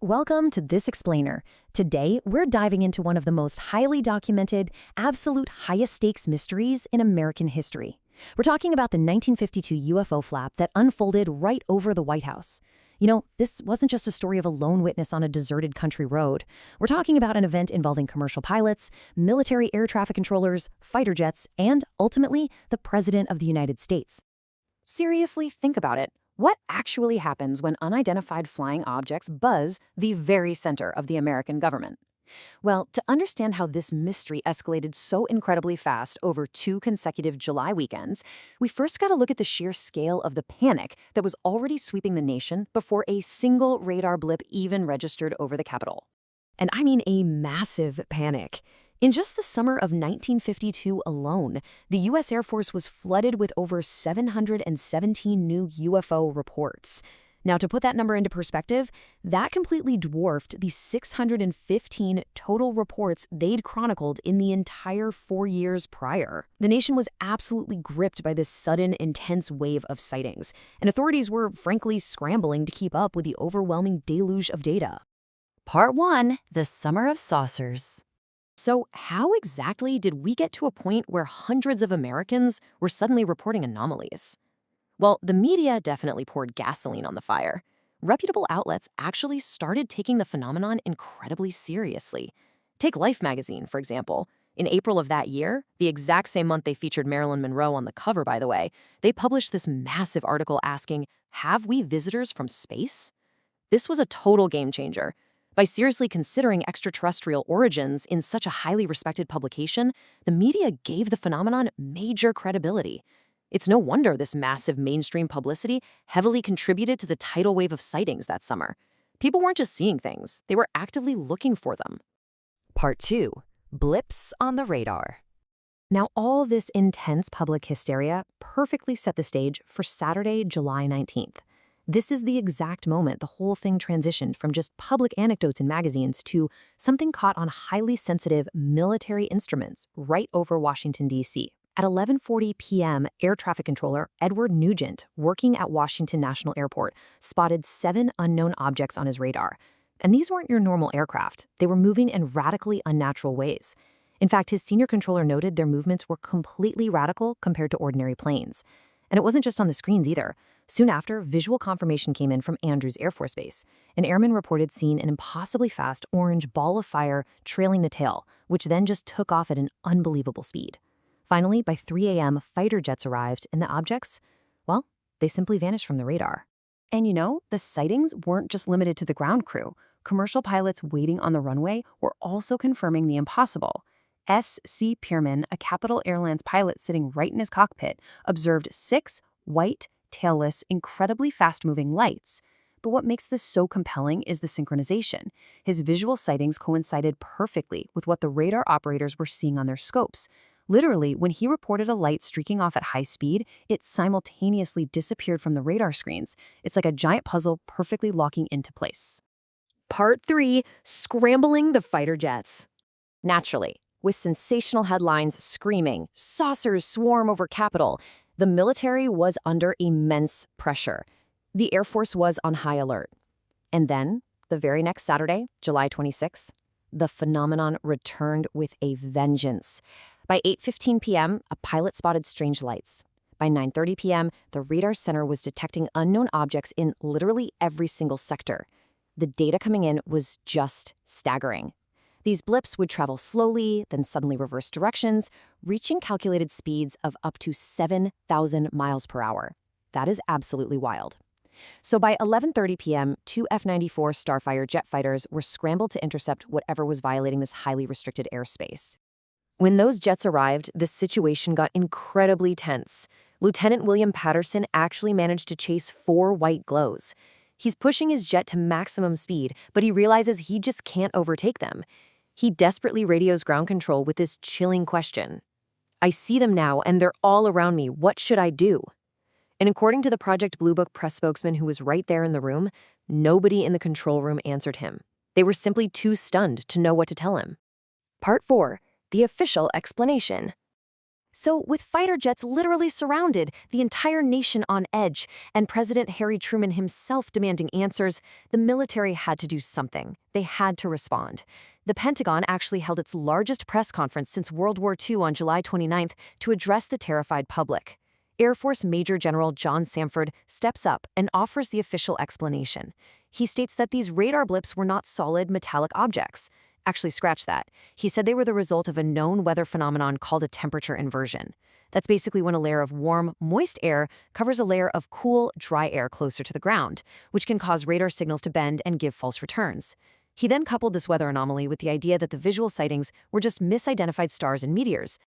Welcome to This Explainer. Today, we're diving into one of the most highly documented, absolute highest stakes mysteries in American history. We're talking about the 1952 UFO flap that unfolded right over the White House. You know, this wasn't just a story of a lone witness on a deserted country road. We're talking about an event involving commercial pilots, military air traffic controllers, fighter jets, and, ultimately, the President of the United States. Seriously, think about it. What actually happens when unidentified flying objects buzz the very center of the American government? Well, to understand how this mystery escalated so incredibly fast over 2 consecutive July weekends, we first got to look at the sheer scale of the panic that was already sweeping the nation before a single radar blip even registered over the Capitol. And I mean a massive panic. In just the summer of 1952 alone, the U.S. Air Force was flooded with over 717 new UFO reports. Now, to put that number into perspective, that completely dwarfed the 615 total reports they'd chronicled in the entire 4 years prior. The nation was absolutely gripped by this sudden, intense wave of sightings, and authorities were frankly scrambling to keep up with the overwhelming deluge of data. Part 1. The Summer of Saucers. So how exactly did we get to a point where hundreds of Americans were suddenly reporting anomalies? Well, the media definitely poured gasoline on the fire. Reputable outlets actually started taking the phenomenon incredibly seriously. Take Life magazine, for example. In April of that year, the exact same month they featured Marilyn Monroe on the cover, by the way, they published this massive article asking, "Have we visitors from space?" This was a total game changer. By seriously considering extraterrestrial origins in such a highly respected publication, the media gave the phenomenon major credibility. It's no wonder this massive mainstream publicity heavily contributed to the tidal wave of sightings that summer. People weren't just seeing things, they were actively looking for them. Part 2. Blips on the radar. Now, all this intense public hysteria perfectly set the stage for Saturday, July 19th. This is the exact moment the whole thing transitioned from just public anecdotes in magazines to something caught on highly sensitive military instruments right over Washington, D.C. At 11:40 p.m., air traffic controller Edward Nugent, working at Washington National Airport, spotted 7 unknown objects on his radar. And these weren't your normal aircraft. They were moving in radically unnatural ways. In fact, his senior controller noted their movements were completely radical compared to ordinary planes. And it wasn't just on the screens either. Soon after, visual confirmation came in from Andrews Air Force Base. An airman reported seeing an impossibly fast orange ball of fire trailing the tail, which then just took off at an unbelievable speed. Finally, by 3 a.m., fighter jets arrived, and the objects, well, they simply vanished from the radar. And you know, the sightings weren't just limited to the ground crew. Commercial pilots waiting on the runway were also confirming the impossible. S.C. Pierman, a Capital Airlines pilot sitting right in his cockpit, observed 6 white, tailless, incredibly fast-moving lights. But what makes this so compelling is the synchronization. His visual sightings coincided perfectly with what the radar operators were seeing on their scopes. Literally, when he reported a light streaking off at high speed, it simultaneously disappeared from the radar screens. It's like a giant puzzle perfectly locking into place. Part 3. Scrambling the fighter jets. Naturally, with sensational headlines screaming, "Saucers swarm over Capitol," the military was under immense pressure. The Air Force was on high alert. And then, the very next Saturday, July 26th, the phenomenon returned with a vengeance. By 8:15 p.m., a pilot spotted strange lights. By 9:30 p.m., the radar center was detecting unknown objects in literally every single sector. The data coming in was just staggering. These blips would travel slowly, then suddenly reverse directions, reaching calculated speeds of up to 7,000 miles per hour. That is absolutely wild. So by 11:30 p.m., 2 F-94 Starfire jet fighters were scrambled to intercept whatever was violating this highly restricted airspace. When those jets arrived, the situation got incredibly tense. Lieutenant William Patterson actually managed to chase 4 white glows. He's pushing his jet to maximum speed, but he realizes he just can't overtake them. He desperately radios ground control with this chilling question. "I see them now, and they're all around me. What should I do?" And according to the Project Blue Book press spokesman who was right there in the room, nobody in the control room answered him. They were simply too stunned to know what to tell him. Part 4. The official explanation. So, with fighter jets literally surrounded, the entire nation on edge, and President Harry Truman himself demanding answers, the military had to do something. They had to respond. The Pentagon actually held its largest press conference since World War II on July 29th to address the terrified public. Air Force Major General John Samford steps up and offers the official explanation. He states that these radar blips were not solid metallic objects. Actually, scratch that. He said they were the result of a known weather phenomenon called a temperature inversion. That's basically when a layer of warm, moist air covers a layer of cool, dry air closer to the ground, which can cause radar signals to bend and give false returns. He then coupled this weather anomaly with the idea that the visual sightings were just misidentified stars and meteors.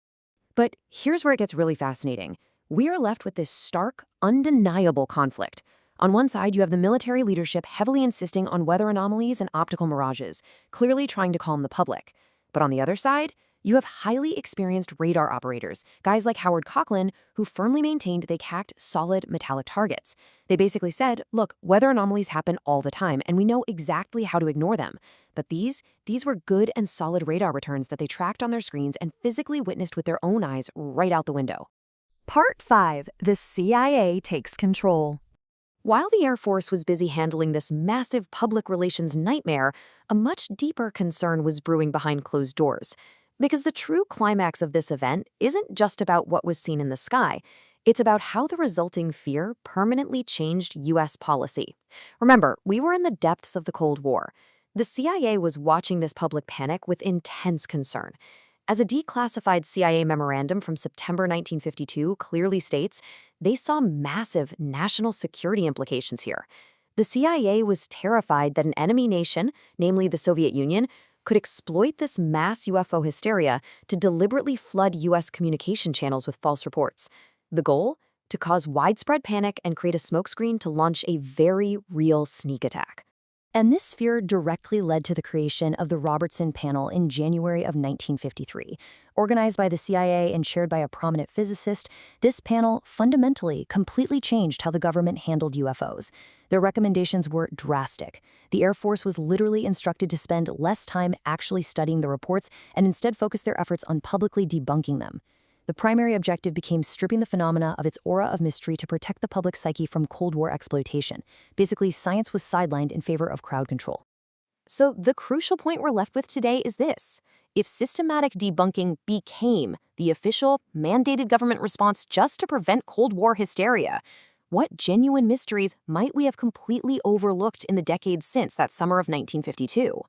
But here's where it gets really fascinating. We are left with this stark, undeniable conflict. On one side, you have the military leadership heavily insisting on weather anomalies and optical mirages, clearly trying to calm the public. But on the other side, you have highly experienced radar operators, guys like Howard Coughlin, who firmly maintained they hacked solid metallic targets. They basically said, look, weather anomalies happen all the time, and we know exactly how to ignore them. But these were good and solid radar returns that they tracked on their screens and physically witnessed with their own eyes right out the window. Part 5. The CIA takes control. While the Air Force was busy handling this massive public relations nightmare, a much deeper concern was brewing behind closed doors. Because the true climax of this event isn't just about what was seen in the sky. It's about how the resulting fear permanently changed U.S. policy. Remember, we were in the depths of the Cold War. The CIA was watching this public panic with intense concern. As a declassified CIA memorandum from September 1952 clearly states, they saw massive national security implications here. The CIA was terrified that an enemy nation, namely the Soviet Union, could exploit this mass UFO hysteria to deliberately flood U.S. communication channels with false reports. The goal? To cause widespread panic and create a smokescreen to launch a very real sneak attack. And this fear directly led to the creation of the Robertson Panel in January of 1953. Organized by the CIA and chaired by a prominent physicist, this panel fundamentally completely changed how the government handled UFOs. Their recommendations were drastic. The Air Force was literally instructed to spend less time actually studying the reports and instead focus their efforts on publicly debunking them. The primary objective became stripping the phenomena of its aura of mystery to protect the public psyche from Cold War exploitation. Basically, science was sidelined in favor of crowd control. So the crucial point we're left with today is this. If systematic debunking became the official, mandated government response just to prevent Cold War hysteria, what genuine mysteries might we have completely overlooked in the decades since that summer of 1952?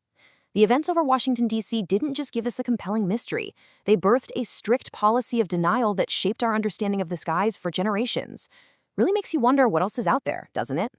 The events over Washington, D.C. didn't just give us a compelling mystery. They birthed a strict policy of denial that shaped our understanding of the skies for generations. Really makes you wonder what else is out there, doesn't it?